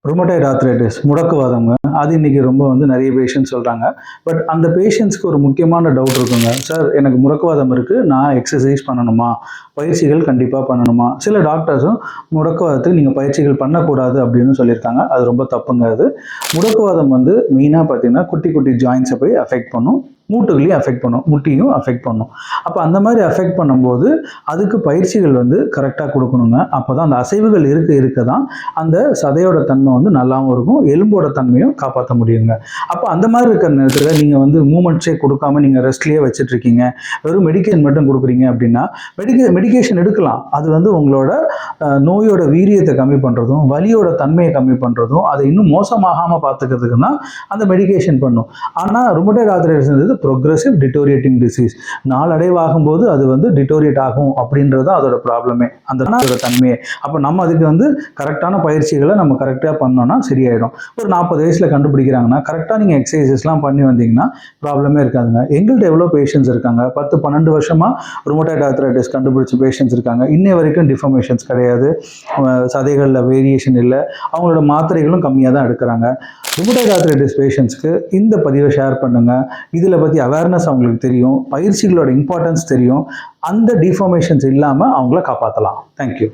Rheumatoid arthritis முடக்குவாதங்க. அது இன்னைக்கு ரொம்ப நிறைய பேஷண்ட்ஸ் சொல்கிறாங்க. பட் அந்த பேஷண்ட்ஸ்க்கு ஒரு முக்கியமான டவுட் இருக்குங்க. சார், எனக்கு முடக்குவாதம் இருக்குது, நான் எக்ஸசைஸ் பண்ணணுமா, பயிற்சிகள் கண்டிப்பாக பண்ணணுமா? சில டாக்டர்ஸும் முடக்குவாதத்துக்கு நீங்கள் பயிற்சிகள் பண்ணக்கூடாது அப்படின்னு சொல்லியிருக்காங்க. அது ரொம்ப தப்புங்க. அது முடக்குவாதம் மெயினாக பார்த்தீங்கன்னா குட்டி குட்டி ஜாயின்ஸை போய் அஃபெக்ட் பண்ணும், மூட்டுகளையும் அஃபெக்ட் பண்ணும், முட்டியும் அஃபெக்ட் பண்ணும். அப்போ அந்த மாதிரி அஃபெக்ட் பண்ணும்போது அதுக்கு பயிற்சிகள் கரெக்டாக கொடுக்கணுங்க. அப்போ தான் அந்த அசைவுகள் இருக்க தான் அந்த சதையோட தன்மை நல்லாவும் இருக்கும், எலும்போட தன்மையும் காப்பாற்ற முடியுங்க. அப்போ அந்த மாதிரி இருக்கிற நேரத்தில் நீங்கள் மூமெண்ட்ஸே கொடுக்காம நீங்கள் ரெஸ்ட்லேயே வச்சுட்டு இருக்கீங்க, வெறும் மெடிக்கேஷன் மட்டும் கொடுக்குறீங்க அப்படின்னா மெடிக்கேஷன் எடுக்கலாம். அது உங்களோட நோயோட வீரியத்தை கம்மி பண்ணுறதும் வலியோட தன்மையை கம்மி பண்ணுறதும் அதை இன்னும் மோசமாகாமல் பார்த்துக்கிறதுக்கு தான் அந்த மெடிக்கேஷன் பண்ணும். ஆனால் ருமட்டாய்டு ஆர்த்ரைட்டிஸ் ப்ரோக்ரெசிவ் டிட்டோரியேட்டிங் டிசீஸ், நாளடைவாகும் போது அது டிட்டோரியேட் ஆகும் அப்படின்றது அதோட ப்ராப்ளமே, அந்த தன்மையே. அப்போ நம்ம அதுக்கு கரெக்டான பயிற்சிகளை நம்ம கரெக்டாக பண்ணோம்னா சரியாயிடும். ஒரு 40 வயசில் கண்டுபிடிக்கிறாங்கன்னா கரெக்டாக நீங்கள் எக்ஸசைசஸ்லாம் பண்ணி வந்தீங்கன்னா ப்ராப்ளமே இருக்காதுங்க. எங்கள்கிட்ட எவ்வளோ பேஷண்ட்ஸ் இருக்காங்க, 10-12 வருஷமாக ருமட்டாய்டு ஆர்த்ரைட்டிஸ் கண்டுபிடிச்ச பேஷண்ட்ஸ் இருக்காங்க. இன்னை வரைக்கும் டிஃபர்மேஷன்ஸ் கிடையாது, சதைகளில் வேரியேஷன் இல்லை, அவங்களோட மாத்திரைகளும் கம்மியாக தான் எடுக்கிறாங்க. ருமட்டாய்டு ஆர்த்ரைட்டிஸ் பேஷண்ட்ஸ்க்கு இந்த பதிவை ஷேர் பண்ணுங்கள். இதில் பற்றி அவேர்னஸ் அவங்களுக்கு தெரியும், பயிற்சிகளோட இம்பார்ட்டன்ஸ் தெரியும், அந்த டிஃபார்மேஷன்ஸ் இல்லாமல் அவங்கள காப்பாற்றலாம். தேங்க்யூ.